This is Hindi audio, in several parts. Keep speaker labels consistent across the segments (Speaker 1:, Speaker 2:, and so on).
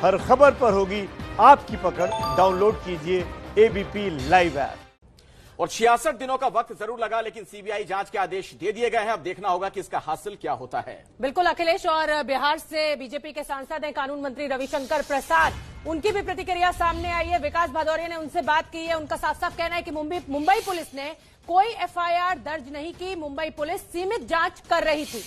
Speaker 1: हर खबर पर होगी आपकी पकड़। डाउनलोड कीजिए एबीपी लाइव ऐप।
Speaker 2: और 66 दिनों का वक्त जरूर लगा, लेकिन सीबीआई जांच के आदेश दे दिए गए हैं। अब देखना होगा कि इसका हासिल क्या होता है।
Speaker 3: बिल्कुल अखिलेश, और बिहार से बीजेपी के सांसद हैं कानून मंत्री रविशंकर प्रसाद, उनकी भी प्रतिक्रिया सामने आई है। विकास भदौरिया ने उनसे बात की है। उनका साफ साफ कहना है कि मुंबई पुलिस ने कोई एफआईआर दर्ज नहीं की, मुंबई पुलिस सीमित जांच कर रही थी।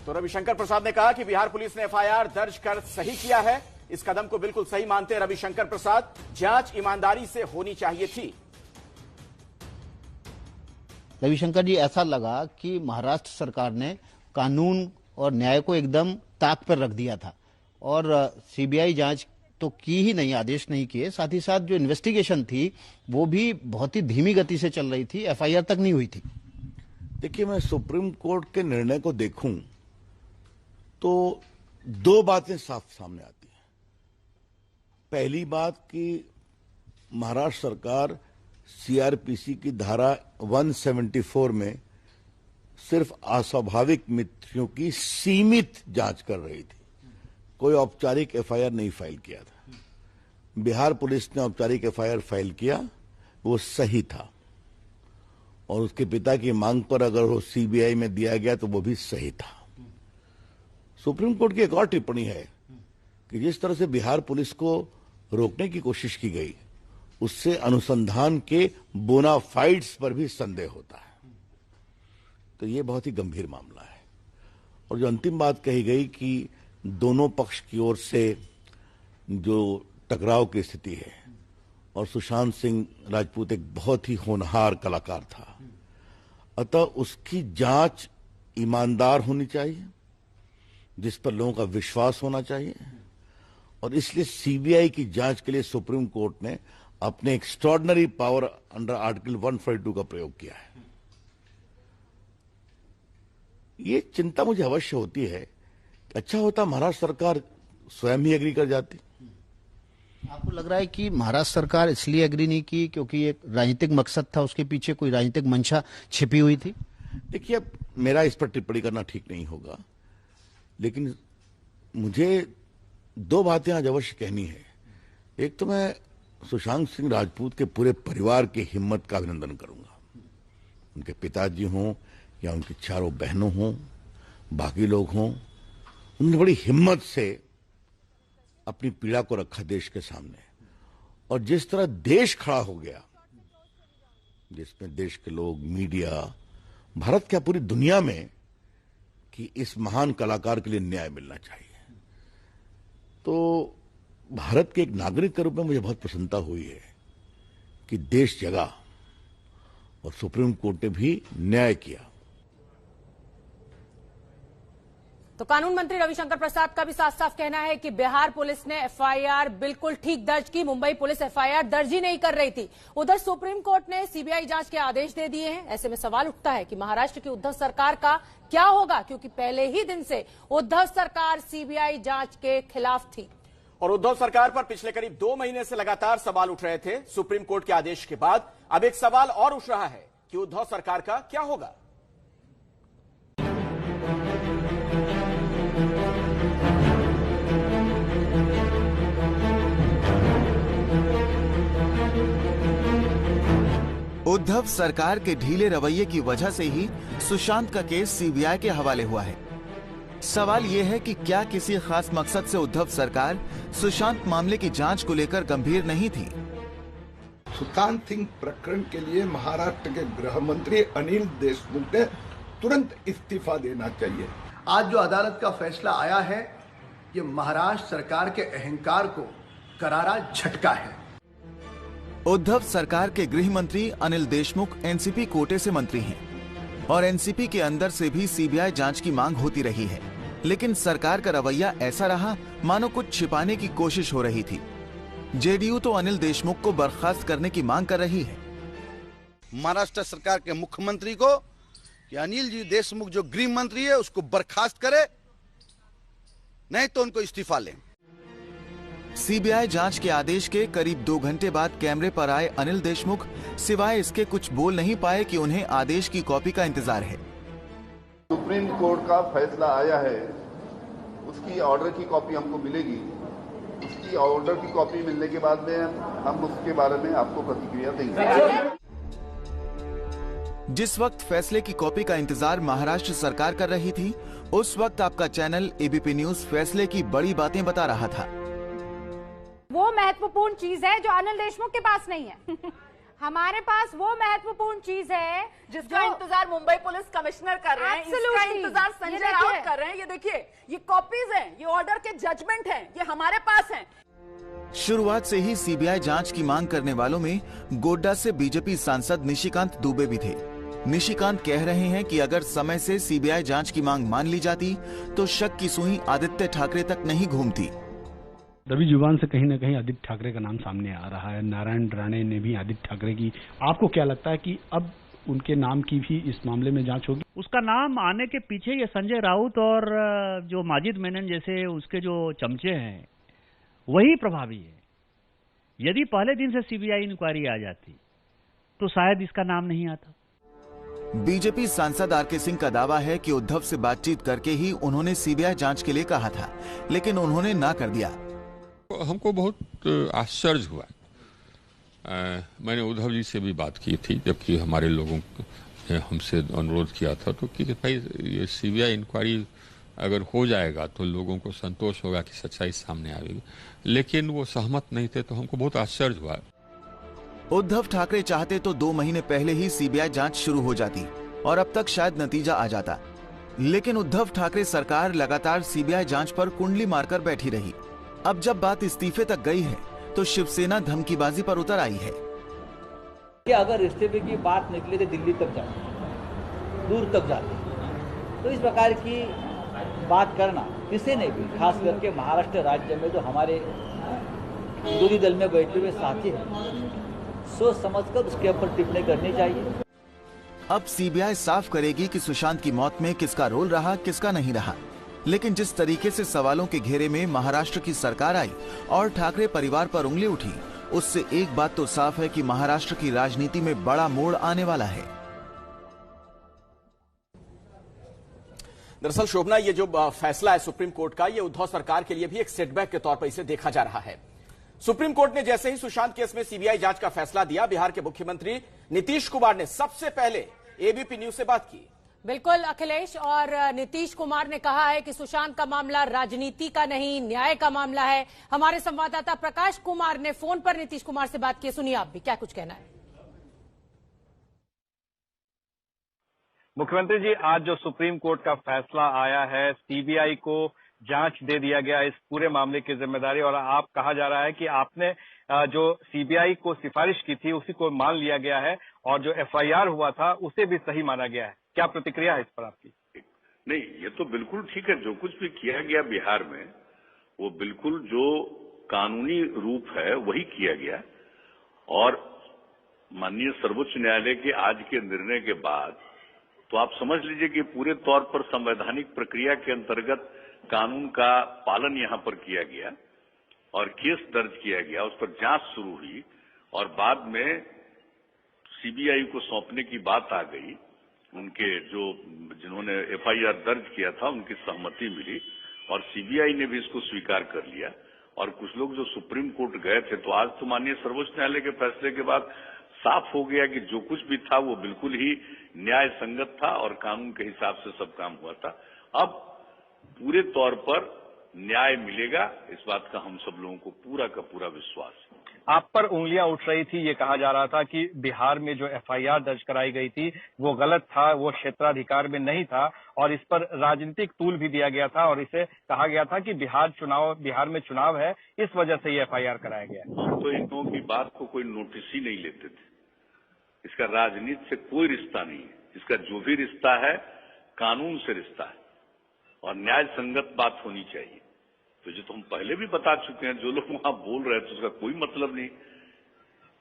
Speaker 2: तो रविशंकर प्रसाद ने कहा कि बिहार पुलिस ने एफआईआर दर्ज कर सही किया है। इस कदम को बिल्कुल सही मानते हैं रविशंकर प्रसाद। जांच ईमानदारी से होनी चाहिए थी।
Speaker 4: रविशंकर जी, ऐसा लगा कि महाराष्ट्र सरकार ने कानून और न्याय को एकदम ताक पर रख दिया था और सीबीआई जांच तो की ही नहीं, आदेश नहीं किए। साथ ही साथ जो इन्वेस्टिगेशन थी वो भी बहुत ही धीमी गति से चल रही थी, एफआईआर तक नहीं हुई थी।
Speaker 5: देखिए, मैं सुप्रीम कोर्ट के निर्णय को देखूं तो दो बातें साफ सामने आती हैं। पहली बात कि महाराष्ट्र सरकार सीआरपीसी की धारा 174 में सिर्फ अस्वाभाविक मृत्युओं की सीमित जांच कर रही थी, कोई औपचारिक एफआईआर नहीं फाइल किया था। बिहार पुलिस ने औपचारिक एफआईआर फाइल किया, वो सही था, और उसके पिता की मांग पर अगर वो सीबीआई में दिया गया तो वो भी सही था। सुप्रीम कोर्ट की एक और टिप्पणी है कि जिस तरह से बिहार पुलिस को रोकने की कोशिश की गई, उससे अनुसंधान के बोनाफाइड्स पर भी संदेह होता है। तो ये बहुत ही गंभीर मामला है। और जो अंतिम बात कही गई कि दोनों पक्ष की ओर से जो टकराव की स्थिति है, और सुशांत सिंह राजपूत एक बहुत ही होनहार कलाकार था, अतः उसकी जांच ईमानदार होनी चाहिए, जिस पर लोगों का विश्वास होना चाहिए। और इसलिए सीबीआई की जांच के लिए सुप्रीम कोर्ट ने अपने एक्स्ट्रॉर्डिनरी पावर अंडर आर्टिकल 142 का प्रयोग किया है। ये चिंता मुझे अवश्य होती है। अच्छा होता महाराष्ट्र सरकार स्वयं ही एग्री कर जाती।
Speaker 4: आपको लग रहा है कि महाराष्ट्र सरकार इसलिए एग्री नहीं की क्योंकि एक राजनीतिक मकसद था, उसके पीछे कोई राजनीतिक मंशा छिपी हुई थी?
Speaker 5: देखिए, अब मेरा इस पर टिप्पणी करना ठीक नहीं होगा, लेकिन मुझे दो बातें आज अवश्य कहनी है। एक तो मैं सुशांत सिंह राजपूत के पूरे परिवार की हिम्मत का अभिनंदन करूंगा। उनके पिताजी हों या उनकी चारों बहनों हों, बाकी लोग हों, उन्होंने बड़ी हिम्मत से अपनी पीड़ा को रखा देश के सामने। और जिस तरह देश खड़ा हो गया, जिसमें देश के लोग, मीडिया, भारत क्या पूरी दुनिया में, कि इस महान कलाकार के लिए न्याय मिलना चाहिए, तो भारत के एक नागरिक के रूप में मुझे बहुत प्रसन्नता हुई है कि देश जगा और सुप्रीम कोर्ट ने भी न्याय किया।
Speaker 3: तो कानून मंत्री रविशंकर प्रसाद का भी साफ साफ कहना है कि बिहार पुलिस ने एफआईआर बिल्कुल ठीक दर्ज की, मुंबई पुलिस एफआईआर दर्ज ही नहीं कर रही थी। उधर सुप्रीम कोर्ट ने सीबीआई जांच के आदेश दे दिए हैं। ऐसे में सवाल उठता है कि महाराष्ट्र की उद्धव सरकार का क्या होगा, क्योंकि पहले ही दिन से उद्धव सरकार सीबीआई जांच के खिलाफ थी।
Speaker 2: और उद्धव सरकार पर पिछले करीब 2 महीने से लगातार सवाल उठ रहे थे। सुप्रीम कोर्ट के आदेश के बाद अब एक सवाल और उठ रहा है कि उद्धव सरकार का क्या होगा।
Speaker 6: उद्धव सरकार के ढीले रवैये की वजह से ही सुशांत का केस सीबीआई के हवाले हुआ है। सवाल यह है कि क्या किसी खास मकसद से उद्धव सरकार सुशांत मामले की जांच को लेकर गंभीर नहीं थी?
Speaker 7: सुशांत सिंह प्रकरण के लिए महाराष्ट्र के गृह मंत्री अनिल देशमुख ने तुरंत इस्तीफा देना चाहिए।
Speaker 8: आज जो अदालत का फैसला आया है, ये महाराष्ट्र सरकार के अहंकार को करारा झटका है।
Speaker 6: उद्धव सरकार के गृह मंत्री अनिल देशमुख एनसीपी कोटे से मंत्री हैं और एनसीपी के अंदर से भी सीबीआई जांच की मांग होती रही है, लेकिन सरकार का रवैया ऐसा रहा मानो कुछ छिपाने की कोशिश हो रही थी। जेडीयू तो अनिल देशमुख को बर्खास्त करने की मांग कर रही है।
Speaker 9: महाराष्ट्र सरकार के मुख्यमंत्री को कि अनिल जी देशमुख जो गृह मंत्री है उसको बर्खास्त करे, नहीं तो उनको इस्तीफा लें।
Speaker 6: सीबीआई जांच के आदेश के करीब 2 घंटे बाद कैमरे पर आए अनिल देशमुख सिवाय इसके कुछ बोल नहीं पाए कि उन्हें आदेश की कॉपी का इंतजार है।
Speaker 7: सुप्रीम कोर्ट का फैसला आया है, उसकी ऑर्डर की कॉपी हमको मिलेगी
Speaker 10: ऑर्डर की कॉपी मिलने के बाद में हम उसके बारे में आपको प्रतिक्रिया देंगे।
Speaker 6: जिस वक्त फैसले की कॉपी का इंतजार महाराष्ट्र सरकार कर रही थी, उस वक्त आपका चैनल एबीपी न्यूज फैसले की बड़ी बातें बता रहा था।
Speaker 11: वो महत्वपूर्ण चीज है जो अनिल देशमुख के पास नहीं है। हमारे पास वो महत्वपूर्ण चीज है
Speaker 12: जिसका इंतजार मुंबई पुलिस कमिश्नर कर रहे हैं, इसका इंतजार संजय राउत कर रहे हैं। ये देखिए, ये कॉपीज हैं, ये ऑर्डर के जजमेंट हैं, ये हमारे पास हैं।
Speaker 6: शुरुआत से ही सीबीआई जांच की मांग करने वालों में गोड्डा से बीजेपी सांसद निशिकांत दुबे भी थे। निशिकांत कह रहे हैं कि अगर समय से सीबीआई जांच की मांग मान ली जाती तो शक की सुई आदित्य ठाकरे तक नहीं घूमती।
Speaker 13: रवि जुबान से कहीं ना कहीं आदित्य ठाकरे का नाम सामने आ रहा है। नारायण राणे ने भी आदित्य ठाकरे की, आपको क्या लगता है कि अब उनके नाम की भी इस मामले में जांच होगी?
Speaker 14: उसका नाम आने के पीछे ये संजय राउत और जो माजिद मेनन जैसे उसके जो चमचे हैं वही प्रभावी है। यदि पहले दिन से सीबीआई इंक्वायरी आ जाती तो शायद इसका नाम नहीं आता।
Speaker 6: बीजेपी सांसद आरके सिंह का दावा है कि उद्धव से बातचीत करके ही उन्होंने सीबीआई जांच के लिए कहा था, लेकिन उन्होंने ना कर दिया।
Speaker 15: हमको बहुत आश्चर्य हुआ। मैंने उद्धव जी से भी बात की थी, जबकि हमारे लोगों ने हमसे अनुरोध किया था तो कि भाई ये सीबीआई इंक्वायरी अगर हो जाएगा तो लोगों को संतोष होगा कि सच्चाई सामने आएगी, लेकिन वो सहमत नहीं थे, तो हमको बहुत आश्चर्य हुआ।
Speaker 6: उद्धव ठाकरे चाहते तो 2 महीने पहले ही सीबीआई जांच शुरू हो जाती और अब तक शायद नतीजा आ जाता, लेकिन उद्धव ठाकरे सरकार लगातार सीबीआई जांच पर कुंडली मारकर बैठी रही। अब जब बात इस्तीफे तक गई है तो शिवसेना धमकीबाजी पर उतर आई है
Speaker 16: कि अगर इस्तीफे की बात निकले तो दिल्ली तक जाती, दूर तक जाती, तो इस प्रकार की बात करना किसी ने भी, खास करके महाराष्ट्र राज्य में जो हमारे विरोधी दल में बैठे हुए साथी हैं, सोच समझकर उसके ऊपर टिप्पणी करनी चाहिए।
Speaker 6: अब सीबीआई साफ करेगी कि सुशांत की मौत में किसका रोल रहा, किसका नहीं रहा। लेकिन जिस तरीके से सवालों के घेरे में महाराष्ट्र की सरकार आई और ठाकरे परिवार पर उंगली उठी, उससे एक बात तो साफ है कि महाराष्ट्र की राजनीति में बड़ा मोड़ आने वाला है।
Speaker 2: दरअसल शोभना, ये जो फैसला है सुप्रीम कोर्ट का, ये उद्धव सरकार के लिए भी एक सेटबैक के तौर पर इसे देखा जा रहा है। सुप्रीम कोर्ट ने जैसे ही सुशांत केस में सीबीआई जांच का फैसला दिया, बिहार के मुख्यमंत्री नीतीश कुमार ने सबसे पहले एबीपी न्यूज से बात की।
Speaker 3: बिल्कुल अखिलेश, और नीतीश कुमार ने कहा है कि सुशांत का मामला राजनीति का नहीं, न्याय का मामला है। हमारे संवाददाता प्रकाश कुमार ने फोन पर नीतीश कुमार से बात की, सुनिए आप भी क्या कुछ कहना है।
Speaker 17: मुख्यमंत्री जी, आज जो सुप्रीम कोर्ट का फैसला आया है, सीबीआई को जांच दे दिया गया इस पूरे मामले की जिम्मेदारी, और आप कहा जा रहा है कि आपने जो सीबीआई को सिफारिश की थी उसी को मान लिया गया है और जो एफआईआर हुआ था उसे भी सही माना गया है। क्या प्रतिक्रिया है इस पर आपकी?
Speaker 18: नहीं, ये तो बिल्कुल ठीक है। जो कुछ भी किया गया बिहार में वो बिल्कुल जो कानूनी रूप है वही किया गया, और माननीय सर्वोच्च न्यायालय के आज के निर्णय के बाद तो आप समझ लीजिए कि पूरे तौर पर संवैधानिक प्रक्रिया के अंतर्गत कानून का पालन यहां पर किया गया और केस दर्ज किया गया, उस पर जांच शुरू हुई और बाद में सीबीआई को सौंपने की बात आ गई। उनके जिन्होंने एफआईआर दर्ज किया था उनकी सहमति मिली और सीबीआई ने भी इसको स्वीकार कर लिया। और कुछ लोग जो सुप्रीम कोर्ट गए थे, तो आज तो माननीय सर्वोच्च न्यायालय के फैसले के बाद साफ हो गया कि जो कुछ भी था वो बिल्कुल ही न्याय संगत था और कानून के हिसाब से सब काम हुआ था। अब पूरे तौर पर न्याय मिलेगा, इस बात का हम सब लोगों को पूरा का पूरा विश्वास है।
Speaker 17: आप पर उंगलियां उठ रही थी, ये कहा जा रहा था कि बिहार में जो एफआईआर दर्ज कराई गई थी वो गलत था, वो क्षेत्राधिकार में नहीं था और इस पर राजनीतिक तूल भी दिया गया था और इसे कहा गया था कि बिहार में चुनाव है, इस वजह से ये एफआईआर कराया गया।
Speaker 18: हम तो इन लोगों की बात को कोई नोटिस ही नहीं लेते थे। इसका राजनीति से कोई रिश्ता नहीं है। इसका जो भी रिश्ता है कानून से रिश्ता है और न्याय संगत बात होनी चाहिए। तो जो हम पहले भी बता चुके हैं, जो लोग वहां बोल रहे थे उसका कोई मतलब नहीं।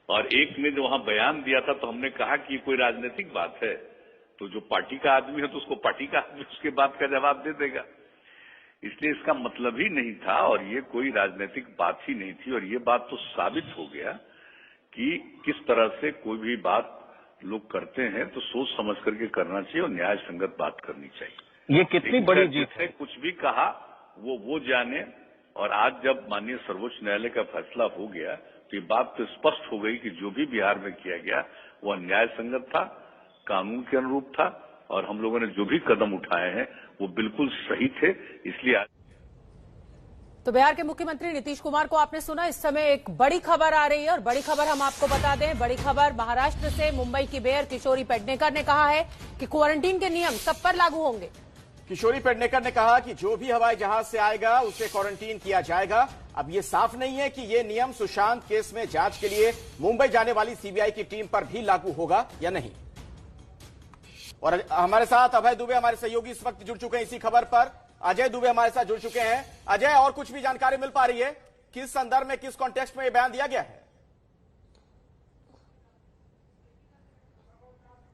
Speaker 18: और एक ने जो वहां बयान दिया था तो हमने कहा कि ये कोई राजनीतिक बात है, तो जो पार्टी का आदमी है तो उसको पार्टी का आदमी उसके बात का जवाब दे देगा। इसलिए इसका मतलब ही नहीं था और ये कोई राजनीतिक बात ही नहीं थी। और ये बात तो साबित हो गया कि किस तरह से कोई भी बात लोग करते हैं तो सोच समझ करके करना चाहिए और न्याय संगत बात करनी चाहिए।
Speaker 17: ये कितनी बड़ी जीत है?
Speaker 18: कुछ भी कहा वो जाने और आज जब माननीय सर्वोच्च न्यायालय का फैसला हो गया तो ये बात तो स्पष्ट हो गई कि जो भी बिहार में किया गया वह न्याय संगत था, कानून के अनुरूप था और हम लोगों ने जो भी कदम उठाए हैं वो बिल्कुल सही थे। इसलिए
Speaker 3: तो बिहार के मुख्यमंत्री नीतीश कुमार को आपने सुना। इस समय एक बड़ी खबर आ रही है और बड़ी खबर हम आपको बता दें। बड़ी खबर महाराष्ट्र से मुंबई की मेयर किशोरी पेडनेकर ने कहा है कि क्वारंटीन के नियम सब पर लागू होंगे।
Speaker 2: किशोरी पेडनेकर ने कहा कि जो भी हवाई जहाज से आएगा उसे क्वारंटीन किया जाएगा। अब ये साफ नहीं है कि ये नियम सुशांत केस में जांच के लिए मुंबई जाने वाली सीबीआई की टीम पर भी लागू होगा या नहीं। और हमारे साथ अभय दुबे हमारे सहयोगी इस वक्त जुड़ चुके हैं इसी खबर पर। अजय दुबे हमारे साथ जुड़ चुके हैं। अजय, और कुछ भी जानकारी मिल पा रही है? किस संदर्भ में, किस कॉन्टेक्स्ट में यह बयान दिया गया है?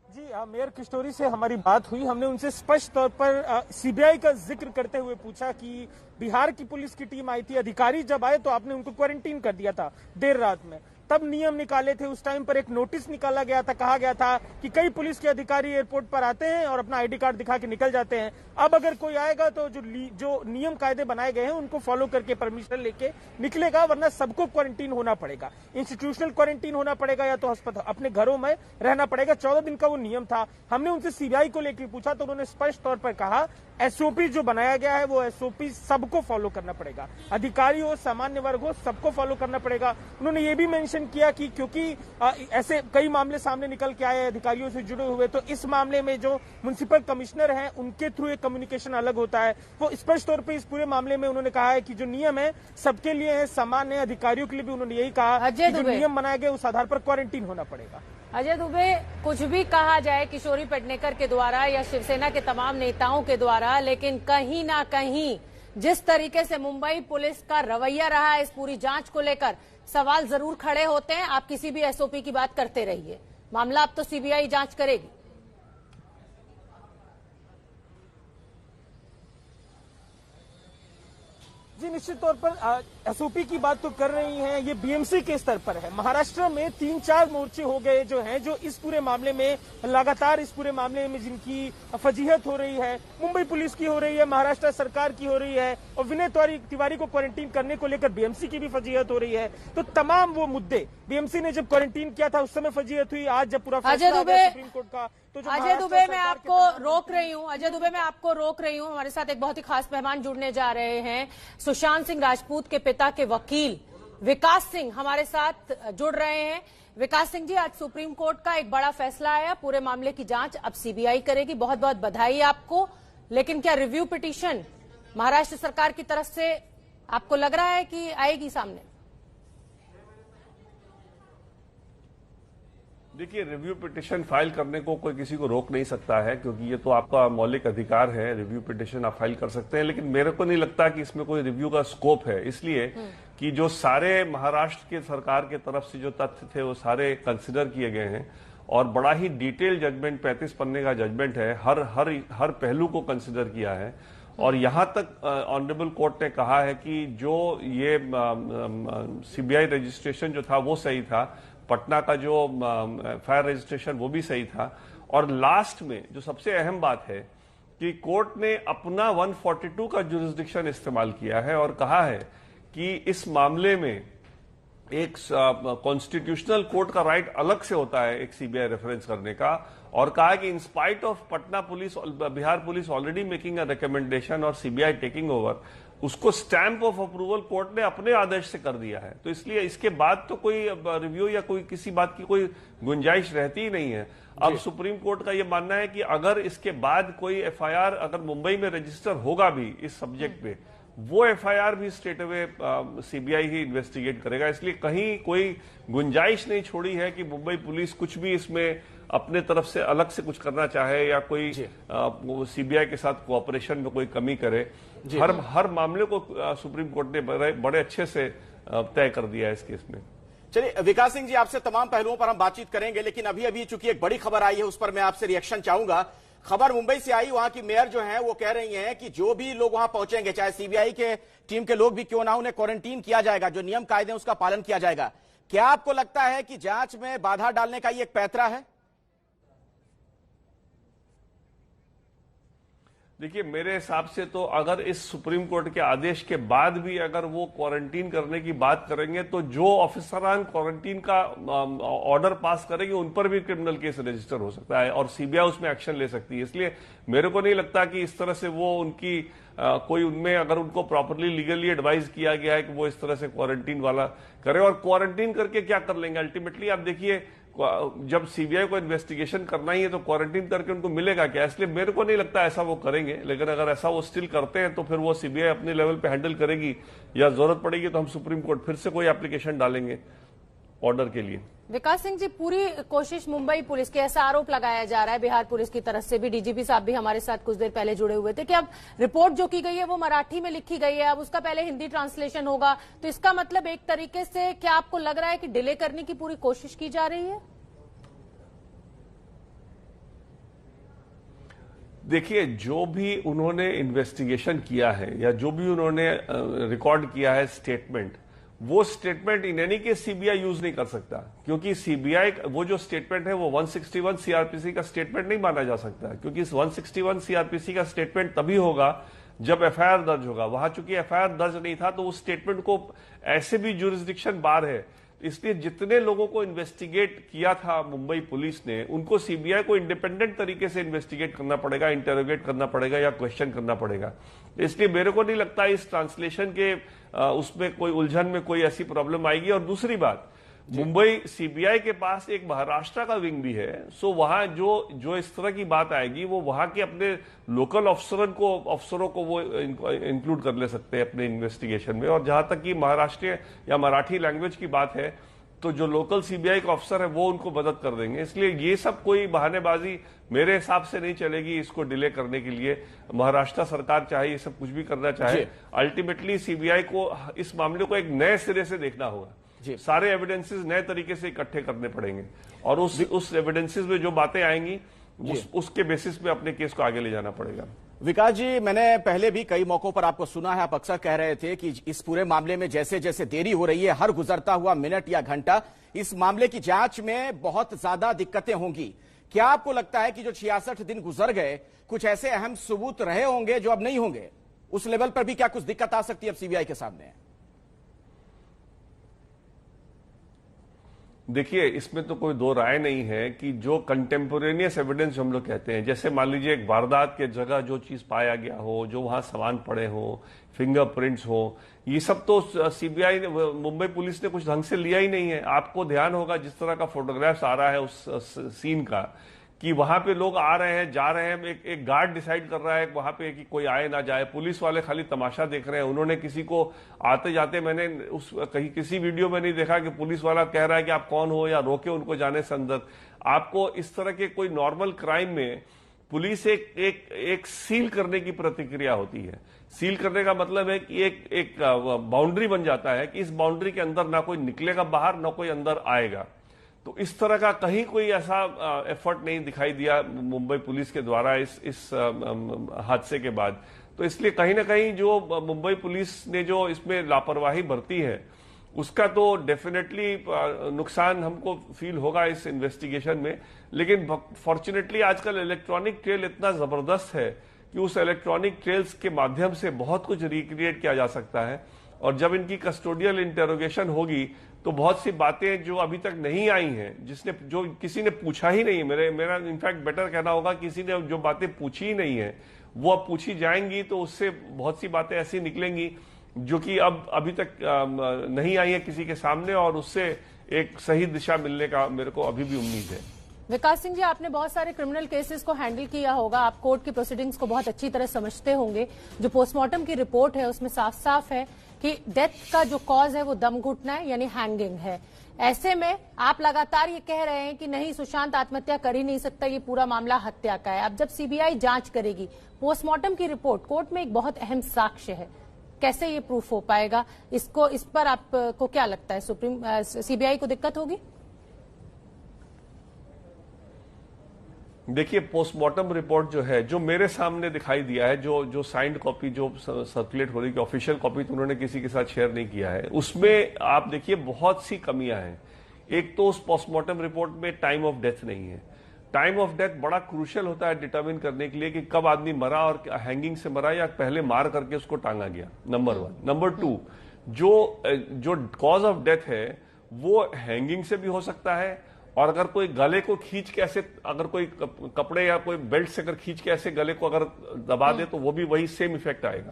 Speaker 19: जी, मेयर किशोरी से हमारी बात हुई। हमने उनसे स्पष्ट तौर पर सीबीआई का जिक्र करते हुए पूछा कि बिहार की पुलिस की टीम आई थी, अधिकारी जब आए तो आपने उनको क्वारंटीन कर दिया था देर रात में, तब नियम निकाले थे। उस टाइम पर एक नोटिस निकाला गया था, कहा गया था कि कई पुलिस के अधिकारी एयरपोर्ट पर आते हैं और अपना आईडी कार्ड दिखा के निकल जाते हैं। अब अगर कोई आएगा तो जो नियम कायदे बनाए गए हैं उनको फॉलो करके परमिशन लेके निकलेगा, वरना सबको क्वारंटीन होना पड़ेगा। इंस्टीट्यूशनल क्वारंटीन होना पड़ेगा या तो अस्पताल अपने घरों में रहना पड़ेगा। 14 दिन का वो नियम था। हमने उनसे सीबीआई को लेकर पूछा तो उन्होंने स्पष्ट तौर पर कहा एसओपी जो बनाया गया है वो एसओपी सबको फॉलो करना पड़ेगा, अधिकारी हो, सामान्य वर्ग हो, सबको फॉलो करना पड़ेगा। उन्होंने ये भी मेंशन किया कि क्योंकि ऐसे कई मामले सामने निकल के आए अधिकारियों से जुड़े हुए, तो इस मामले में जो म्युनिसिपल कमिश्नर हैं उनके थ्रू एक कम्युनिकेशन अलग होता है। वो स्पष्ट तौर पर इस पूरे मामले में उन्होंने कहा है कि जो नियम है सबके लिए है, समान है। अधिकारियों के लिए भी उन्होंने यही कहा कि जो नियम बनाए गए उस आधार पर क्वारंटीन होना पड़ेगा।
Speaker 3: अजय दुबे, कुछ भी कहा जाए किशोरी पेडनेकर के द्वारा या शिवसेना के तमाम नेताओं के द्वारा, लेकिन कहीं ना कहीं जिस तरीके से मुंबई पुलिस का रवैया रहा है इस पूरी जांच को लेकर, सवाल जरूर खड़े होते हैं। आप किसी भी एसओपी की बात करते रहिए, मामला अब तो सीबीआई जांच करेगी।
Speaker 19: जी, निश्चित तौर पर एसओपी की बात तो कर रही हैं, ये बीएमसी के स्तर पर है। महाराष्ट्र में 3-4 मोर्चे हो गए जो हैं, जो इस पूरे मामले में लगातार इस पूरे मामले में जिनकी फजीहत हो रही है, मुंबई पुलिस की हो रही है, महाराष्ट्र सरकार की हो रही है और विनय तिवारी को क्वारंटीन करने को लेकर बीएमसी की भी फजीहत हो रही है। तो तमाम वो मुद्दे बीएमसी ने जब क्वारंटीन किया था उस समय फजीहत हुई, आज जब पूरा फैसला आ गया सुप्रीम कोर्ट का,
Speaker 3: अजय दुबे मैं आपको रोक रही हूं। अजय दुबे मैं आपको रोक रही हूं। हमारे साथ एक बहुत ही खास मेहमान जुड़ने जा रहे हैं। सुशांत सिंह राजपूत के पिता के वकील विकास सिंह हमारे साथ जुड़ रहे हैं। विकास सिंह जी, आज सुप्रीम कोर्ट का एक बड़ा फैसला आया, पूरे मामले की जांच अब सीबीआई करेगी। बहुत बहुत बधाई आपको। लेकिन क्या रिव्यू पिटीशन महाराष्ट्र सरकार की तरफ से आपको लग रहा है कि आएगी सामने?
Speaker 20: देखिए, रिव्यू पिटीशन फाइल करने को कोई किसी को रोक नहीं सकता है, क्योंकि ये तो आपका मौलिक अधिकार है। रिव्यू पिटीशन आप फाइल कर सकते हैं, लेकिन मेरे को नहीं लगता कि इसमें कोई रिव्यू का स्कोप है, इसलिए कि जो सारे महाराष्ट्र के सरकार के तरफ से जो तथ्य थे वो सारे कंसिडर किए गए हैं और बड़ा ही डिटेल जजमेंट, 35 पन्ने का जजमेंट है, हर पहलू को कंसिडर किया है। और यहां तक ऑनरेबल कोर्ट ने कहा है कि जो ये सीबीआई रजिस्ट्रेशन जो था वो सही था, पटना का जो फायर रजिस्ट्रेशन वो भी सही था, और लास्ट में जो सबसे अहम बात है कि कोर्ट ने अपना 142 का जुरिस्डिक्शन इस्तेमाल किया है और कहा है कि इस मामले में एक कॉन्स्टिट्यूशनल कोर्ट का राइट अलग से होता है एक सीबीआई रेफरेंस करने का, और कहा कि in spite of Patna police, Bihar police already making a recommendation और सीबीआई टेकिंग ओवर, उसको स्टैंप ऑफ अप्रूवल कोर्ट ने अपने आदेश से कर दिया है। तो इसलिए इसके बाद तो कोई रिव्यू या कोई किसी बात की कोई गुंजाइश रहती ही नहीं है। अब सुप्रीम कोर्ट का यह मानना है कि अगर इसके बाद कोई एफआईआर अगर मुंबई में रजिस्टर होगा भी इस सब्जेक्ट पे, वो एफआईआर भी स्ट्रेट अवे सीबीआई ही इन्वेस्टिगेट करेगा। इसलिए कहीं कोई गुंजाइश नहीं छोड़ी है कि मुंबई पुलिस कुछ भी इसमें अपने तरफ से अलग से कुछ करना चाहे या कोई सीबीआई के साथ कोऑपरेशन में कोई कमी करे। हर मामले को सुप्रीम कोर्ट ने बड़े अच्छे से तय कर दिया है इस केस में।
Speaker 2: चलिए विकास सिंह जी, आपसे तमाम पहलुओं पर हम बातचीत करेंगे, लेकिन अभी चूंकि एक बड़ी खबर आई है उस पर मैं आपसे रिएक्शन चाहूंगा। खबर मुंबई से आई, वहां की मेयर जो है वो कह रही हैं कि जो भी लोग वहां पहुंचेंगे, चाहे सीबीआई के टीम के लोग भी क्यों ना, उन्हें क्वारंटीन किया जाएगा, जो नियम कायदे उसका पालन किया जाएगा। क्या आपको लगता है कि जांच में बाधा डालने का ये एक पैंतरा है?
Speaker 20: देखिए, मेरे हिसाब से तो अगर इस सुप्रीम कोर्ट के आदेश के बाद भी अगर वो क्वारंटीन करने की बात करेंगे तो जो ऑफिसरान क्वारंटीन का ऑर्डर पास करेंगे उन पर भी क्रिमिनल केस रजिस्टर हो सकता है और सीबीआई उसमें एक्शन ले सकती है। इसलिए मेरे को नहीं लगता कि इस तरह से वो उनकी कोई उनमें अगर उनको प्रॉपरली लीगली एडवाइज किया गया है कि वो इस तरह से क्वारंटीन वाला करे। और क्वारंटीन करके क्या कर लेंगे अल्टीमेटली? आप देखिए, जब सीबीआई को इन्वेस्टिगेशन करना ही है तो क्वारंटीन करके उनको मिलेगा क्या? इसलिए मेरे को नहीं लगता ऐसा वो करेंगे। लेकिन अगर ऐसा वो स्टिल करते हैं तो फिर वो सीबीआई अपने लेवल पे हैंडल करेगी, या जरूरत पड़ेगी तो हम सुप्रीम कोर्ट फिर से कोई एप्लीकेशन डालेंगे ऑर्डर के लिए।
Speaker 3: विकास सिंह जी, पूरी कोशिश मुंबई पुलिस के, ऐसा आरोप लगाया जा रहा है बिहार पुलिस की तरफ से भी, डीजीपी साहब भी हमारे साथ कुछ देर पहले जुड़े हुए थे, कि अब रिपोर्ट जो की गई है वो मराठी में लिखी गई है, अब उसका पहले हिंदी ट्रांसलेशन होगा, तो इसका मतलब एक तरीके से क्या आपको लग रहा है कि डिले करने की पूरी कोशिश की जा रही है?
Speaker 20: देखिए, जो भी उन्होंने इन्वेस्टिगेशन किया है या जो भी उन्होंने रिकॉर्ड किया है स्टेटमेंट, वो statement in any case CBI use नहीं कर सकता, क्योंकि सीबीआई वो जो स्टेटमेंट है वो 161 सीआरपीसी का स्टेटमेंट नहीं माना जा सकता, क्योंकि इस 161 सीआरपीसी का स्टेटमेंट तभी होगा जब एफआईआर दर्ज होगा। वहां चूंकि एफआईआर दर्ज नहीं था तो उस स्टेटमेंट को ऐसे भी ज्यूरिसडिक्शन बार है, इसलिए जितने लोगों को इन्वेस्टिगेट किया था मुंबई पुलिस ने, उनको सीबीआई को इंडिपेंडेंट तरीके से इन्वेस्टिगेट करना पड़ेगा, इंटरोगेट करना पड़ेगा या क्वेश्चन करना पड़ेगा। इसलिए मेरे को नहीं लगता इस ट्रांसलेशन के उसमें कोई उलझन में कोई ऐसी प्रॉब्लम आएगी। और दूसरी बात, मुंबई सीबीआई के पास एक महाराष्ट्र का विंग भी है, सो वहां जो इस तरह की बात आएगी वो वहां के अपने लोकल अफसरों को वो इंक्लूड कर ले सकते हैं अपने इन्वेस्टिगेशन में। और जहां तक कि महाराष्ट्रीय या मराठी लैंग्वेज की बात है तो जो लोकल सीबीआई का अफसर है वो उनको मदद कर देंगे। इसलिए ये सब कोई बहानेबाजी मेरे हिसाब से नहीं चलेगी इसको डिले करने के लिए। महाराष्ट्र सरकार चाहे ये सब कुछ भी करना चाहे, अल्टीमेटली सीबीआई को इस मामले को एक नए सिरे से देखना होगा। सारे एविडेंसेस नए तरीके से इकट्ठे करने पड़ेंगे और उस एविडेंसेस में जो बातें आएंगी उसके बेसिस पे अपने केस को आगे ले जाना पड़ेगा।
Speaker 2: विकास जी, मैंने पहले भी कई मौकों पर आपको सुना है, आप अक्सर कह रहे थे कि इस पूरे मामले में जैसे जैसे देरी हो रही है, हर गुजरता हुआ मिनट या घंटा इस मामले की जांच में बहुत ज्यादा दिक्कतें होंगी। क्या आपको लगता है कि जो 66 दिन गुजर गए, कुछ ऐसे अहम सबूत रहे होंगे जो अब नहीं होंगे? उस लेवल पर भी क्या कुछ दिक्कत आ सकती है अब सीबीआई के सामने?
Speaker 20: देखिए, इसमें तो कोई दो राय नहीं है कि जो कंटेम्पोरेनियस एविडेंस हम लोग कहते हैं, जैसे मान लीजिए एक वारदात के जगह जो चीज पाया गया हो, जो वहां सामान पड़े हो, फिंगरप्रिंट्स हो, ये सब तो सीबीआई ने, मुंबई पुलिस ने कुछ ढंग से लिया ही नहीं है। आपको ध्यान होगा जिस तरह का फोटोग्राफ्स आ रहा है उस सीन का, कि वहां पे लोग आ रहे हैं, जा रहे हैं, एक गार्ड डिसाइड कर रहा है वहां पे कि कोई आए ना जाए, पुलिस वाले खाली तमाशा देख रहे हैं। उन्होंने किसी को आते जाते, मैंने कहीं किसी वीडियो में नहीं देखा कि पुलिस वाला कह रहा है कि आप कौन हो या रोके उनको जाने से अंदर। आपको इस तरह के कोई नॉर्मल क्राइम में पुलिस एक सील करने की प्रतिक्रिया होती है। सील करने का मतलब है कि एक बाउंड्री बन जाता है कि इस बाउंड्री के अंदर ना कोई निकलेगा बाहर, ना कोई अंदर आएगा। तो इस तरह का कहीं कोई ऐसा एफर्ट नहीं दिखाई दिया मुंबई पुलिस के द्वारा इस हादसे के बाद। तो इसलिए कहीं ना कहीं जो मुंबई पुलिस ने जो इसमें लापरवाही बरती है उसका तो डेफिनेटली नुकसान हमको फील होगा इस इन्वेस्टिगेशन में। लेकिन फॉर्चुनेटली आजकल इलेक्ट्रॉनिक ट्रेल इतना जबरदस्त है कि उस इलेक्ट्रॉनिक ट्रेल्स के माध्यम से बहुत कुछ रिक्रिएट किया जा सकता है। और जब इनकी कस्टोडियल इंटेरोगेशन होगी तो बहुत सी बातें जो अभी तक नहीं आई हैं, जो किसी ने पूछा ही नहीं, मेरा इनफैक्ट बेटर कहना होगा, किसी ने जो बातें पूछी ही नहीं है वो अब पूछी जाएंगी, तो उससे बहुत सी बातें ऐसी निकलेंगी जो कि अभी तक नहीं आई है किसी के सामने, और उससे एक सही दिशा मिलने का मेरे को अभी भी उम्मीद है।
Speaker 3: विकास सिंह जी, आपने बहुत सारे क्रिमिनल केसेस को हैंडल किया होगा, आप कोर्ट की प्रोसीडिंग्स को बहुत अच्छी तरह समझते होंगे। जो पोस्टमार्टम की रिपोर्ट है उसमें साफ साफ है कि डेथ का जो कॉज है वो दम घुटना है, यानी हैंगिंग है। ऐसे में आप लगातार ये कह रहे हैं कि नहीं, सुशांत आत्महत्या कर ही नहीं सकता, ये पूरा मामला हत्या का है। अब जब सीबीआई जांच करेगी, पोस्टमार्टम की रिपोर्ट कोर्ट में एक बहुत अहम साक्ष्य है, कैसे ये प्रूफ हो पाएगा? इस पर आपको क्या लगता है, सीबीआई को दिक्कत होगी?
Speaker 20: देखिए, पोस्टमार्टम रिपोर्ट जो है, जो मेरे सामने दिखाई दिया है, जो साइंड कॉपी जो सर्कुलेट हो रही है, ऑफिशियल कॉपी तो उन्होंने किसी के साथ शेयर नहीं किया है, उसमें आप देखिए बहुत सी कमियां हैं। एक तो उस पोस्टमार्टम रिपोर्ट में टाइम ऑफ डेथ नहीं है। टाइम ऑफ डेथ बड़ा क्रूशियल होता है डिटरमिन करने के लिए कि कब आदमी मरा और हैंगिंग से मरा या पहले मार करके उसको टांगा गया, नंबर 1। नंबर 2, जो कॉज ऑफ डेथ है वो हैंगिंग से भी हो सकता है, और अगर कोई गले को खींच के ऐसे, अगर कोई कपड़े या कोई बेल्ट से अगर खींच के ऐसे गले को अगर दबा दे तो वो भी वही सेम इफेक्ट आएगा।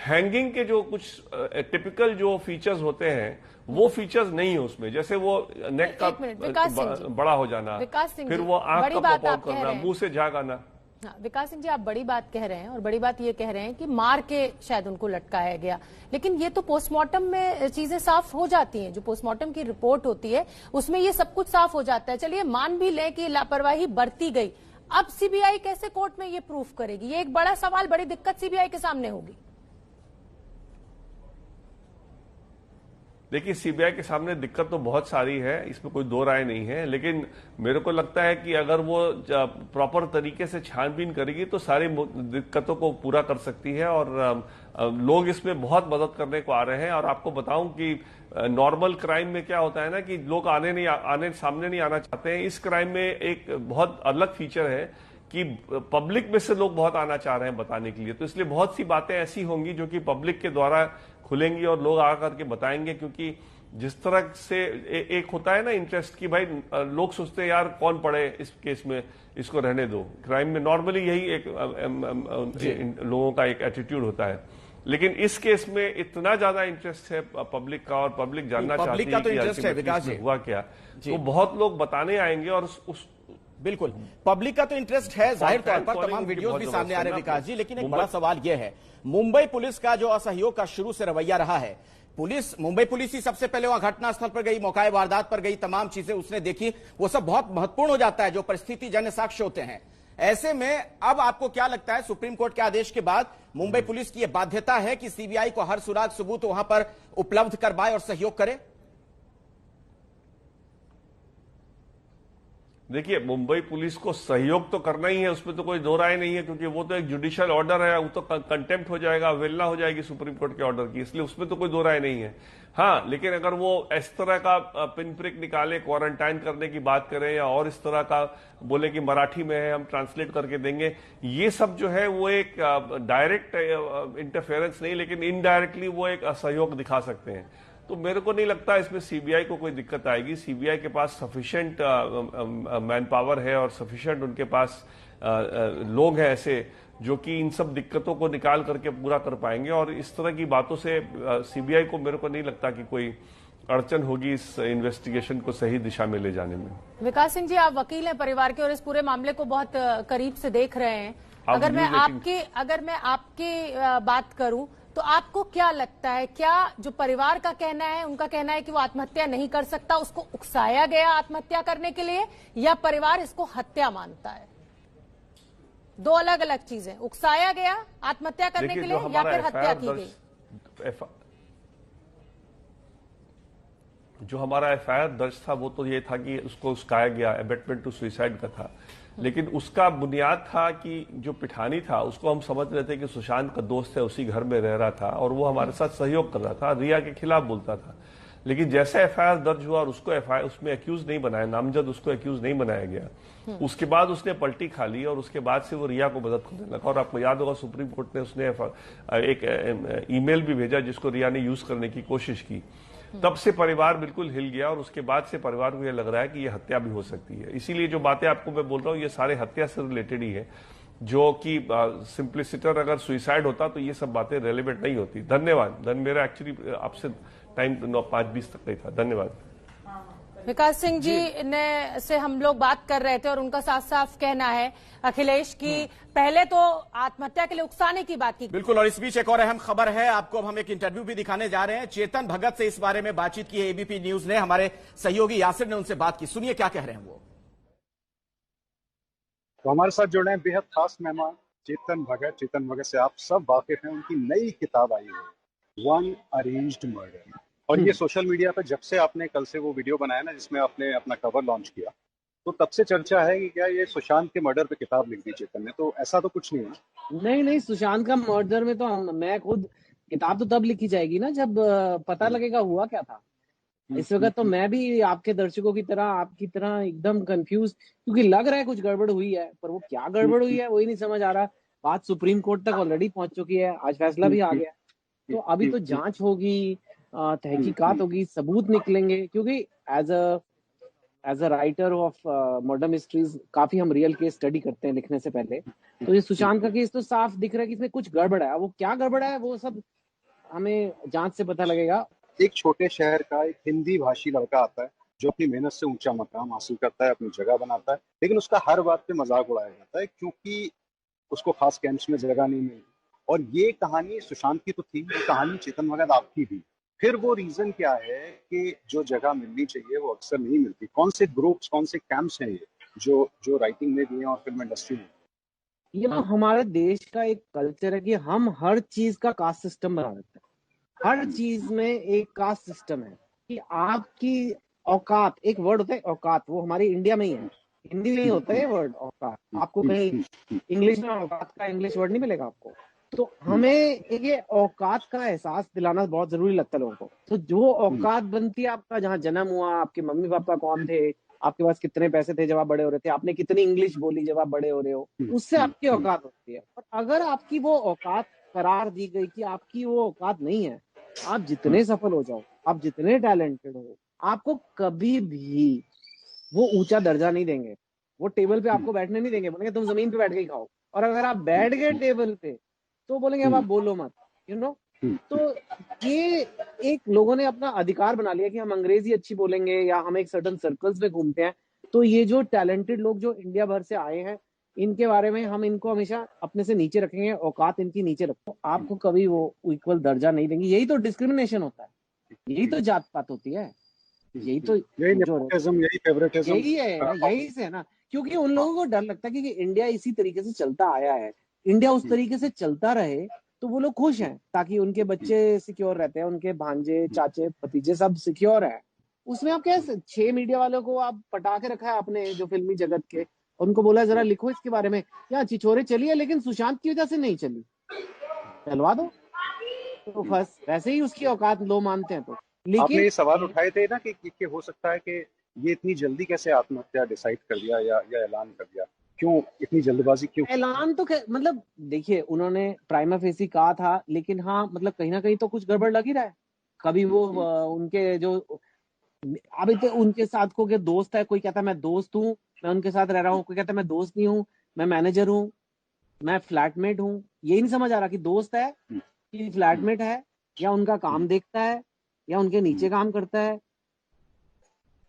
Speaker 20: हैंगिंग के जो कुछ टिपिकल जो फीचर्स होते हैं वो फीचर्स नहीं है उसमें, जैसे वो नेक का बड़ा हो जाना, फिर वो आंख का पॉप आउट करना, मुंह से झाग आना।
Speaker 3: हाँ, विकास सिंह जी, आप बड़ी बात कह रहे हैं और बड़ी बात ये कह रहे हैं कि मार के शायद उनको लटकाया गया, लेकिन ये तो पोस्टमार्टम में चीजें साफ हो जाती हैं। जो पोस्टमार्टम की रिपोर्ट होती है उसमें ये सब कुछ साफ हो जाता है। चलिए मान भी लें कि लापरवाही बरती गई, अब सीबीआई कैसे कोर्ट में ये प्रूफ करेगी? ये एक बड़ा सवाल, बड़ी दिक्कत सीबीआई के सामने होगी।
Speaker 20: देखिए, सीबीआई के सामने दिक्कत तो बहुत सारी है, इसमें कोई दो राय नहीं है, लेकिन मेरे को लगता है कि अगर वो प्रॉपर तरीके से छानबीन करेगी तो सारी दिक्कतों को पूरा कर सकती है, और लोग इसमें बहुत मदद करने को आ रहे हैं। और आपको बताऊं कि नॉर्मल क्राइम में क्या होता है ना कि लोग सामने नहीं आना चाहते हैं। इस क्राइम में एक बहुत अलग फीचर है कि पब्लिक में से लोग बहुत आना चाह रहे हैं बताने के लिए, तो इसलिए बहुत सी बातें ऐसी होंगी जो कि पब्लिक के द्वारा खुलेंगी और लोग आकर के बताएंगे। क्योंकि जिस तरह से एक होता है ना इंटरेस्ट कि भाई लोग सोचते हैं यार कौन पड़े इस केस में, इसको रहने दो। क्राइम में नॉर्मली यही एक लोगों का एक एटीट्यूड होता है, लेकिन इस केस में इतना ज्यादा इंटरेस्ट है पब्लिक का, और पब्लिक जानना चाहती है कि अल्टीमेटली हुआ क्या, तो बहुत लोग बताने आएंगे। और उस
Speaker 2: बिल्कुल पब्लिक का तो इंटरेस्ट है जाहिर तौर पर, तमाम वीडियोस भी सामने आ रहे हैं विकास जी, लेकिन एक बड़ा सवाल यह है मुंबई पुलिस का जो असहयोग का शुरू से रवैया रहा है। मुंबई पुलिस ही सबसे पहले वहां घटनास्थल पर गई, मौका वारदात पर गई, तमाम चीजें उसने देखी, वो सब बहुत महत्वपूर्ण हो जाता है जो परिस्थिति जन्य साक्ष्य होते हैं। ऐसे में अब आपको क्या लगता है, सुप्रीम कोर्ट के आदेश के बाद मुंबई पुलिस की यह बाध्यता है कि सीबीआई को हर सुराग सबूत वहां पर उपलब्ध करवाए और सहयोग करे?
Speaker 20: देखिए, मुंबई पुलिस को सहयोग तो करना ही है, उसमें तो कोई दो राय नहीं है, क्योंकि वो तो एक जुडिशियल ऑर्डर है, वो तो कंटेम्प्ट हो जाएगा, अवहेलना हो जाएगी सुप्रीम कोर्ट के ऑर्डर की, इसलिए उसमें तो कोई दो राय नहीं है। हाँ, लेकिन अगर वो इस तरह का पिन प्रिक निकाले, क्वारंटाइन करने की बात करें, या और इस तरह का बोले कि मराठी में है हम ट्रांसलेट करके देंगे, ये सब जो है वो एक डायरेक्ट इंटरफेरेंस नहीं, लेकिन इनडायरेक्टली वो एक असहयोग दिखा सकते हैं। तो मेरे को नहीं लगता इसमें सीबीआई को कोई दिक्कत आएगी। सीबीआई के पास सफिशिएंट मैन पावर है और सफिशिएंट उनके पास लोग हैं ऐसे जो कि इन सब दिक्कतों को निकाल करके पूरा कर पाएंगे, और इस तरह की बातों से सीबीआई को मेरे को नहीं लगता कि कोई अड़चन होगी इस इन्वेस्टिगेशन को सही दिशा में ले जाने में।
Speaker 3: विकास सिंह जी, आप वकील हैं परिवार के और इस पूरे मामले को बहुत करीब से देख रहे हैं। अगर मैं आपकी बात करूं तो आपको क्या लगता है, क्या जो परिवार का कहना है, उनका कहना है कि वो आत्महत्या नहीं कर सकता, उसको उकसाया गया आत्महत्या करने के लिए, या परिवार इसको हत्या मानता है? दो अलग अलग चीजें, उकसाया गया आत्महत्या करने के लिए या फिर हत्या की गई।
Speaker 20: जो हमारा एफआईआर दर्ज था वो तो ये था कि उसको उकसाया गया, अबेटमेंट टू सुसाइड का था, लेकिन उसका बुनियाद था कि जो पिठानी था उसको हम समझ रहे थे कि सुशांत का दोस्त है, उसी घर में रह रहा था और वो हमारे साथ सहयोग कर रहा था, रिया के खिलाफ बोलता था। लेकिन जैसे एफआईआर दर्ज हुआ और उसको उसमें एक्यूज नहीं बनाया, नामजद उसको एक्यूज नहीं बनाया गया, उसके बाद उसने पलटी खा ली और उसके बाद से वो रिया को मदद करने लगा। और आपको याद होगा सुप्रीम कोर्ट ने उसने एक ईमेल भी भेजा जिसको रिया ने यूज करने की कोशिश की। तब से परिवार बिल्कुल हिल गया और उसके बाद से परिवार को यह लग रहा है कि यह हत्या भी हो सकती है। इसीलिए जो बातें आपको मैं बोल रहा हूं ये सारे हत्या से रिलेटेड ही है, जो कि सिंप्लिसिटर अगर सुइसाइड होता तो ये सब बातें रेलेवेंट नहीं होती। धन्यवाद। मेरा एक्चुअली आपसे टाइम 5:20 तक नहीं था। धन्यवाद।
Speaker 3: विकास सिंह जी ने से हम लोग बात कर रहे थे और उनका साफ साफ कहना है अखिलेश की पहले तो आत्महत्या के लिए उकसाने की बात की।
Speaker 2: बिल्कुल, और इस बीच एक और अहम खबर है, आपको अब हम एक इंटरव्यू भी दिखाने जा रहे हैं। चेतन भगत से इस बारे में बातचीत की है एबीपी न्यूज ने, हमारे सहयोगी यासिर ने उनसे बात की, सुनिए क्या कह रहे हैं वो।
Speaker 21: तो हमारे साथ जुड़े हैं बेहद खास मेहमान चेतन भगत। चेतन भगत से आप सब वाकिफ हैं, उनकी नई किताब आई है वन अरेंज्ड मर्डर, और ये सोशल मीडिया पर जब से आपने कल से वो वीडियो बनाया ना जिसमें आपने अपना कवर लॉन्च किया, तो तब से चर्चा है कि क्या ये सुशांत के मर्डर पे किताब लिख दी चेतन ने, तो ऐसा तो कुछ नहीं है।
Speaker 22: नहीं, सुशांत का मर्डर में तो मैं खुद किताब तो तब लिखी जाएगी ना जब पता लगेगा हुआ क्या था।
Speaker 1: इस वक्त तो मैं भी आपके दर्शकों की तरह, आपकी तरह एकदम कंफ्यूज, क्योंकि लग रहा है कुछ गड़बड़ हुई है, पर वो क्या गड़बड़ हुई है वही नहीं समझ आ रहा। बात सुप्रीम कोर्ट तक ऑलरेडी पहुंच चुकी है, आज फैसला भी आ गया, तो अभी तो जांच होगी, तहकीकात होगी, सबूत निकलेंगे, क्योंकि as a writer of murder mysteries काफी हम रियल केस स्टडी करते हैं लिखने से पहले। तो ये सुशांत का केस तो साफ दिख रहा है कि इसमें कुछ गड़बड़ है। वो क्या गड़बड़ है वो सब हमें जांच से पता लगेगा।
Speaker 21: एक छोटे शहर का एक हिंदी भाषी लड़का आता है जो अपनी मेहनत से ऊंचा मकाम हासिल करता है, अपनी जगह बनाता है, लेकिन उसका हर बात पे मजाक उड़ाया जाता है क्योंकि उसको खास कैंप्स में जगह नहीं मिली। और ये कहानी सुशांत की तो थी, ये कहानी चेतन भगत आपकी भी। फिर वो रीजन क्या है कि जो जगह मिलनी चाहिए वो अक्सर नहीं मिलती। कौन से ग्रुप्स, कौन से कैंप्स हैं ये जो राइटिंग में भी हैं और फिल्म इंडस्ट्री में?
Speaker 1: ये ना हमारे देश का एक कल्चर है कि हम हर चीज का कास्ट सिस्टम बना देते हैं। हर चीज में एक कास्ट सिस्टम है कि आपकी औकात, एक वर्ड होता है औकात, वो हमारी इंडिया में ही है, हिंदी में ही होता है वर्ड औकात। आपको कहीं इंग्लिश में औकात का इंग्लिश वर्ड नहीं मिलेगा आपको। तो हमें ये औकात का एहसास दिलाना बहुत जरूरी लगता है लोगों को। तो जो औकात बनती है आपका, जहाँ जन्म हुआ, आपके मम्मी पापा कौन थे, आपके पास कितने पैसे थे जब आप बड़े हो रहे थे, आपने कितनी इंग्लिश बोली जब आप बड़े हो रहे हो, उससे आपकी औकात होती है। और अगर आपकी वो औकात करार दी गई कि आपकी वो औकात नहीं है, आप जितने सफल हो जाओ, आप जितने टैलेंटेड हो, आपको कभी भी वो ऊंचा दर्जा नहीं देंगे। वो टेबल पे आपको बैठने नहीं देंगे, बोलेंगे तुम जमीन पे बैठ के ही खाओ। और अगर आप बैठ गए टेबल पे तो बोलेंगे अब आप बोलो मत, यू नो। तो ये एक लोगों ने अपना अधिकार बना लिया कि हम अंग्रेजी अच्छी बोलेंगे या हम एक सर्टन सर्कल्स में घूमते हैं। तो ये जो टैलेंटेड लोग जो इंडिया भर से आए हैं, इनके बारे में हम इनको हमेशा अपने से नीचे रखेंगे, औकात इनकी नीचे रखो, आपको कभी वो इक्वल दर्जा नहीं देंगे। यही तो डिस्क्रिमिनेशन होता है, यही तो जात पात होती है, यही तो यही है, यही से है ना। क्योंकि उन लोगों को डर लगता है कि इंडिया इसी तरीके से चलता आया है, इंडिया उस तरीके से चलता रहे तो वो लोग खुश हैं, ताकि उनके बच्चे सिक्योर रहते हैं, उनके भांजे, चाचे, भतीजे सब सिक्योर है। उसमें आप कैसे 6 मीडिया वालों को आप पटा के रखा है आपने, जो फिल्मी जगत के, उनको बोला जरा लिखो इसके बारे में, क्या छिछोरे चली है लेकिन सुशांत की वजह से नहीं चली, चलवा दो। तो बस वैसे ही उसकी औकात लो मानते हैं। तो
Speaker 21: लेकिन आपने ये सवाल उठाए थे ना कि हो सकता है कि ये इतनी जल्दी कैसे आत्महत्या डिसाइड कर दिया या ऐलान कर दिया, क्यों इतनी जल्दबाजी, क्यों?
Speaker 1: ऐलान तो मतलब देखिए, उन्होंने प्राइमा फेसी कहा था, लेकिन हाँ मतलब कहीं ना कहीं तो कुछ गड़बड़ लग ही रहा है। कभी वो उनके जो अभी तो उनके साथ को के दोस्त है, कोई कहता है मैं दोस्त हूँ, मैं उनके साथ रह रहा हूँ, कोई कहता है मैं दोस्त नहीं हूँ, मैं मैनेजर हूँ, मैं फ्लैटमेट हूँ। यही नहीं समझ आ रहा कि दोस्त है कि फ्लैटमेट है, या उनका काम देखता है या उनके नीचे काम करता है।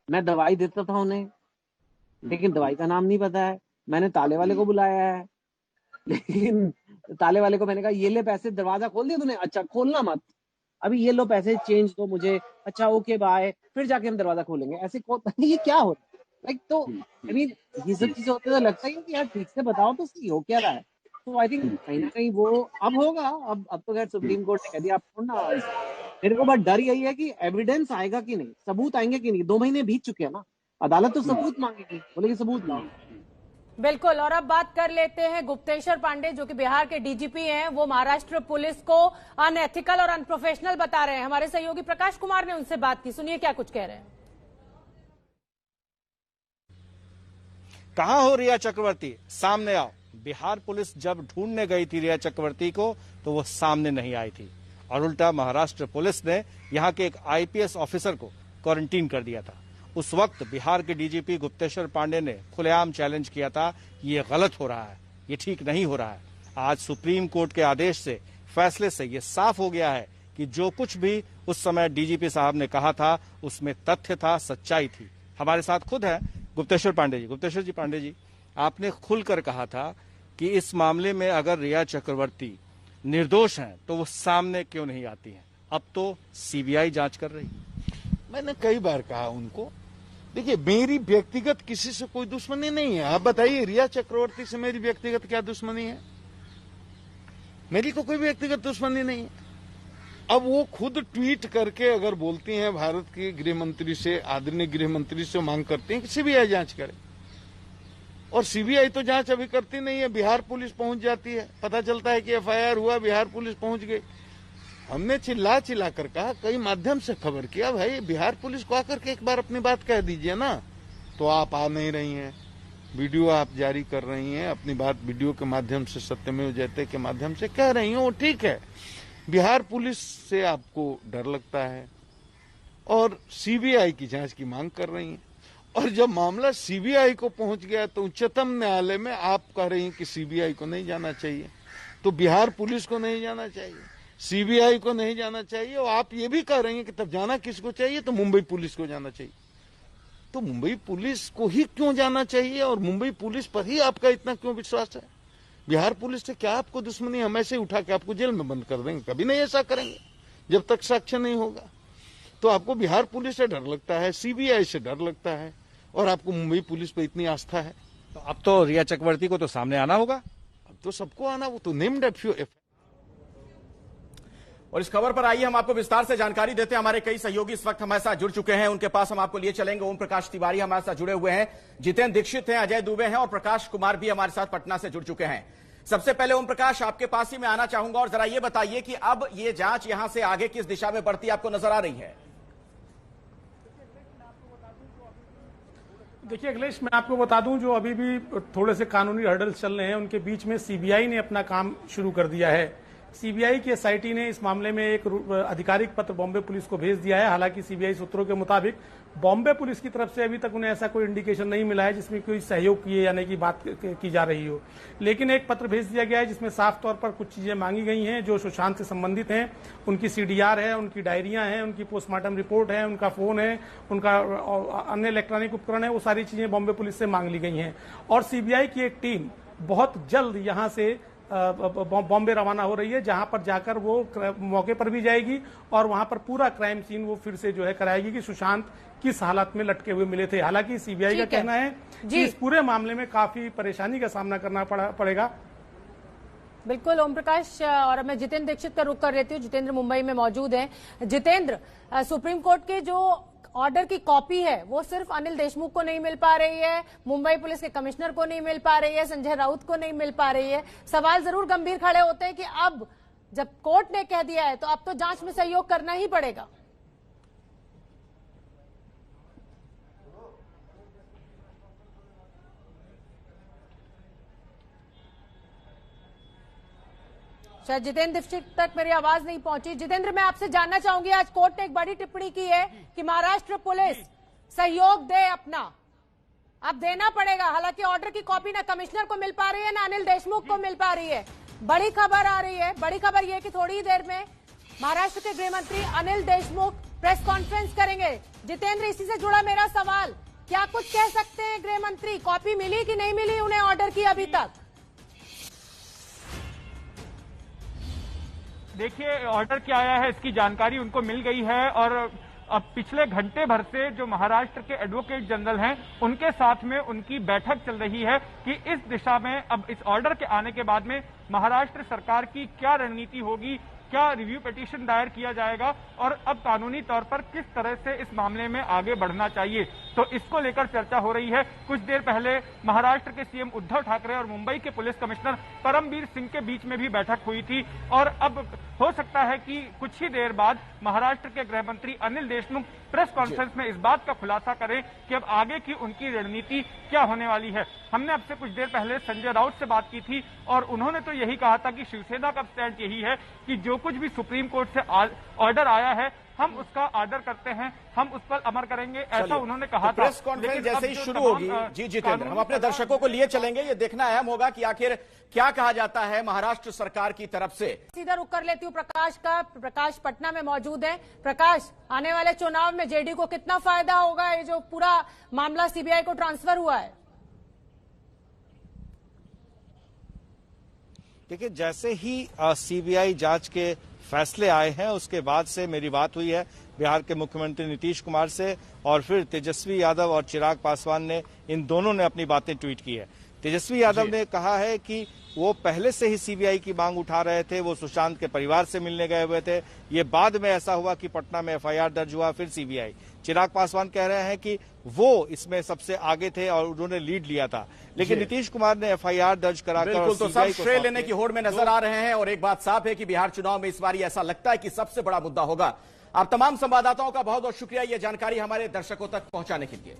Speaker 1: मैं दवाई देता था उन्हें, लेकिन दवाई का नाम नहीं पता है। मैंने ताले वाले को बुलाया है, लेकिन ताले वाले को मैंने कहा ये ले पैसे, दरवाजा खोल दिया तूने, अच्छा खोलना मत, अभी ये लो पैसे चेंज दो मुझे, अच्छा ओके बाय, फिर जाके हम दरवाजा खोलेंगे। ऐसे ये क्या हो रहा है? लाइक तो आई मीन ये सब चीजें होते तो लगता है कि यार ठीक से बताओ तो सही हो क्या रहा है। तो आई थिंक कहीं ना कहीं वो अब होगा। अब तो खैर सुप्रीम कोर्ट ने कह दिया, आप ना, मेरे को बस डर यही है कि एविडेंस आएगा कि नहीं, सबूत आएंगे कि नहीं। 2 महीने बीत चुके हैं ना, अदालत तो सबूत मांगेगी, बोलेगी सबूत लाओ।
Speaker 3: बिल्कुल। और अब बात कर लेते हैं गुप्तेश्वर पांडे, जो कि बिहार के डीजीपी हैं। वो महाराष्ट्र पुलिस को अनएथिकल और अनप्रोफेशनल बता रहे हैं। हमारे सहयोगी प्रकाश कुमार ने उनसे बात की, सुनिए क्या कुछ कह रहे हैं।
Speaker 22: कहां हो रिया चक्रवर्ती, सामने आओ। बिहार पुलिस जब ढूंढने गई थी रिया चक्रवर्ती को तो वो सामने नहीं आई थी, और उल्टा महाराष्ट्र पुलिस ने यहां के एक आईपीएस ऑफिसर को क्वारंटीन कर दिया था। उस वक्त बिहार के डीजीपी गुप्तेश्वर पांडे ने खुलेआम चैलेंज किया था, ये गलत हो रहा है, ये ठीक नहीं हो रहा है। आज सुप्रीम कोर्ट के आदेश से, फैसले से ये साफ हो गया है कि जो कुछ भी उस समय डीजीपी साहब ने कहा था उसमें तथ्य था, सच्चाई थी। हमारे साथ खुद है गुप्तेश्वर पांडे जी। गुप्तेश्वर जी, पांडे जी, आपने खुलकर कहा था कि इस मामले में अगर रिया चक्रवर्ती निर्दोष हैं तो वो सामने क्यों नहीं आती हैं? अब तो सीबीआई जांच कर रही।
Speaker 5: मैंने कई बार कहा उनको, देखिए मेरी व्यक्तिगत किसी से कोई दुश्मनी नहीं है। आप बताइए रिया चक्रवर्ती से मेरी व्यक्तिगत क्या दुश्मनी है? मेरी तो कोई व्यक्तिगत दुश्मनी नहीं है। अब वो खुद ट्वीट करके अगर बोलती हैं, भारत के गृह मंत्री से, आदरणीय गृह मंत्री से मांग करती हैं कि सीबीआई जांच करे, और सीबीआई तो जांच अभी करती नहीं है, बिहार पुलिस पहुंच जाती है। पता चलता है कि एफआईआर हुआ, बिहार पुलिस पहुंच गई।
Speaker 4: हमने चिल्ला चिल्ला कर कहा, कई माध्यम से खबर किया, भाई बिहार पुलिस को आकर के एक बार अपनी बात कह दीजिए ना। तो आप आ नहीं रही हैं, वीडियो आप जारी कर रही हैं, अपनी बात वीडियो के माध्यम से, सत्यमेव जयते के माध्यम से कह रही हैं, वो ठीक है। बिहार पुलिस से आपको डर लगता है और सीबीआई की जांच की मांग कर रही हैं। और जब मामला सीबीआई को पहुंच गया तो उच्चतम न्यायालय में आप कह रही हैं कि सीबीआई को नहीं जाना चाहिए, तो बिहार पुलिस को नहीं जाना चाहिए, सीबीआई को नहीं जाना चाहिए, और आप ये भी कह रही हैं कि तब जाना किसको चाहिए, तो मुंबई पुलिस को जाना चाहिए। तो मुंबई पुलिस को ही क्यों जाना चाहिए और मुंबई पुलिस पर ही आपका इतना क्यों विश्वास है? बिहार पुलिस से क्या आपको दुश्मनी? हम ऐसे उठा के आपको जेल में बंद कर देंगे? कभी नहीं ऐसा करेंगे जब तक साक्ष्य नहीं होगा। तो आपको बिहार पुलिस से डर लगता है, सीबीआई से डर लगता है, और आपको मुंबई पुलिस पर इतनी आस्था है।
Speaker 22: तो अब तो रिया चक्रवर्ती को तो सामने आना होगा,
Speaker 4: अब तो सबको आना, वो तो नेम्ड एफ।
Speaker 2: और इस खबर पर आइए हम आपको विस्तार से जानकारी देते हैं। हमारे कई सहयोगी इस वक्त हमारे साथ जुड़ चुके हैं, उनके पास हम आपको लिए चलेंगे। ओम प्रकाश तिवारी हमारे साथ जुड़े हुए हैं, जितेंद्र दीक्षित हैं, अजय दुबे हैं और प्रकाश कुमार भी हमारे साथ पटना से जुड़ चुके हैं। सबसे पहले ओम प्रकाश, आपके पास ही मैं आना चाहूंगा और जरा ये बताइए कि अब ये जांच यहां से आगे किस दिशा में बढ़ती आपको नजर आ रही है?
Speaker 8: देखिए अखिलेश, मैं आपको बता दूं, जो अभी भी थोड़े से कानूनी हर्डल्स चल रहे हैं, उनके बीच में सीबीआई ने अपना काम शुरू कर दिया है। सीबीआई की एसआईटी ने इस मामले में एक आधिकारिक पत्र बॉम्बे पुलिस को भेज दिया है। हालांकि सीबीआई सूत्रों के मुताबिक बॉम्बे पुलिस की तरफ से अभी तक उन्हें ऐसा कोई इंडिकेशन नहीं मिला है जिसमें कोई सहयोग किए जाने की बात की जा रही हो। लेकिन एक पत्र भेज दिया गया है जिसमें साफ तौर पर कुछ चीजें मांगी गई हैं जो सुशांत से संबंधित हैं। उनकी सीडीआर है, उनकी डायरियां हैं, उनकी पोस्टमार्टम रिपोर्ट है, उनका फोन है, उनका अन्य इलेक्ट्रॉनिक उपकरण है, वो सारी चीजें बॉम्बे पुलिस से मांग ली गई हैं। और सीबीआई की एक टीम बहुत जल्द यहां से बॉम्बे रवाना हो रही है, जहां पर जाकर वो मौके पर भी जाएगी और वहां पर पूरा क्राइम सीन वो फिर से जो है कराएगी कि सुशांत किस हालत में लटके हुए मिले थे। हालांकि सीबीआई का कहना है कि इस पूरे मामले में काफी परेशानी का सामना करना पड़ेगा।
Speaker 3: बिल्कुल ओम प्रकाश, और मैं जितेंद्र दीक्षित का रुख कर लेती हूँ। जितेंद्र मुंबई में मौजूद हैं। जितेंद्र, सुप्रीम कोर्ट के जो ऑर्डर की कॉपी है वो सिर्फ अनिल देशमुख को नहीं मिल पा रही है, मुंबई पुलिस के कमिश्नर को नहीं मिल पा रही है, संजय राउत को नहीं मिल पा रही है। सवाल जरूर गंभीर खड़े होते हैं कि अब जब कोर्ट ने कह दिया है तो अब तो जांच में सहयोग करना ही पड़ेगा। शायद जितेंद्र दीक्षित तक मेरी आवाज नहीं पहुंची। जितेंद्र, मैं आपसे जानना चाहूंगी, आज कोर्ट ने एक बड़ी टिप्पणी की है कि महाराष्ट्र पुलिस सहयोग दे अपना, अब देना पड़ेगा। हालांकि ऑर्डर की कॉपी ना कमिश्नर को मिल पा रही है ना अनिल देशमुख को मिल पा रही है। बड़ी खबर आ रही है, बड़ी खबर यह कि थोड़ी ही देर में महाराष्ट्र के गृह मंत्री अनिल देशमुख प्रेस कॉन्फ्रेंस करेंगे। जितेंद्र, इसी से जुड़ा मेरा सवाल, क्या कुछ कह सकते हैं गृह मंत्री? कॉपी मिली कि नहीं मिली उन्हें ऑर्डर की अभी तक?
Speaker 19: देखिए, ऑर्डर क्या आया है इसकी जानकारी उनको मिल गई है और अब पिछले घंटे भर से जो महाराष्ट्र के एडवोकेट जनरल हैं उनके साथ में उनकी बैठक चल रही है कि इस दिशा में अब इस ऑर्डर के आने के बाद में महाराष्ट्र सरकार की क्या रणनीति होगी, क्या रिव्यू पिटीशन दायर किया जाएगा और अब कानूनी तौर पर किस तरह से इस मामले में आगे बढ़ना चाहिए, तो इसको लेकर चर्चा हो रही है। कुछ देर पहले महाराष्ट्र के सीएम उद्धव ठाकरे और मुंबई के पुलिस कमिश्नर परमबीर सिंह के बीच में भी बैठक हुई थी और अब हो सकता है कि कुछ ही देर बाद महाराष्ट्र के गृह मंत्री अनिल देशमुख प्रेस कॉन्फ्रेंस में इस बात का खुलासा करें कि अब आगे की उनकी रणनीति क्या होने वाली है। हमने आपसे कुछ देर पहले संजय राउत से बात की थी और उन्होंने तो यही कहा था कि शिवसेना का स्टैंड यही है कि जो कुछ भी सुप्रीम कोर्ट से ऑर्डर आया है हम उसका आदर करते हैं, हम उस पर अमल करेंगे, ऐसा उन्होंने कहा था।
Speaker 2: प्रेस कॉन्फ्रेंस जैसे ही शुरू होगी, जी जितेंद्र, हम अपने दर्शकों को लिए चलेंगे। ये देखना अहम होगा कि आखिर क्या कहा जाता है महाराष्ट्र सरकार की तरफ से।
Speaker 3: सीधा रुक कर लेती हूँ प्रकाश का। प्रकाश पटना में मौजूद है। प्रकाश, आने वाले चुनाव में जेडीयू को कितना फायदा होगा ये जो पूरा मामला सीबीआई को ट्रांसफर हुआ है?
Speaker 22: देखिए, जैसे ही सीबीआई जांच के फैसले आए हैं उसके बाद से मेरी बात हुई है बिहार के मुख्यमंत्री नीतीश कुमार से और फिर तेजस्वी यादव और चिराग पासवान ने, इन दोनों ने अपनी बातें ट्वीट की है। तेजस्वी यादव ने कहा है कि वो पहले से ही सीबीआई की मांग उठा रहे थे, वो सुशांत के परिवार से मिलने गए हुए थे। ये बाद में ऐसा हुआ कि पटना में एफआईआर दर्ज हुआ, फिर सीबीआई। चिराग पासवान कह रहे हैं कि वो इसमें सबसे आगे थे और उन्होंने लीड लिया था, लेकिन नीतीश कुमार ने एफआईआर दर्ज कराकर
Speaker 2: बिल्कुल, तो सब श्रेय लेने की होड़ में नजर आ रहे हैं। और एक बात साफ है कि बिहार चुनाव में इस बार ऐसा लगता है कि सबसे बड़ा मुद्दा होगा। आप तमाम संवाददाताओं का बहुत बहुत शुक्रिया ये जानकारी हमारे दर्शकों तक पहुंचाने के लिए।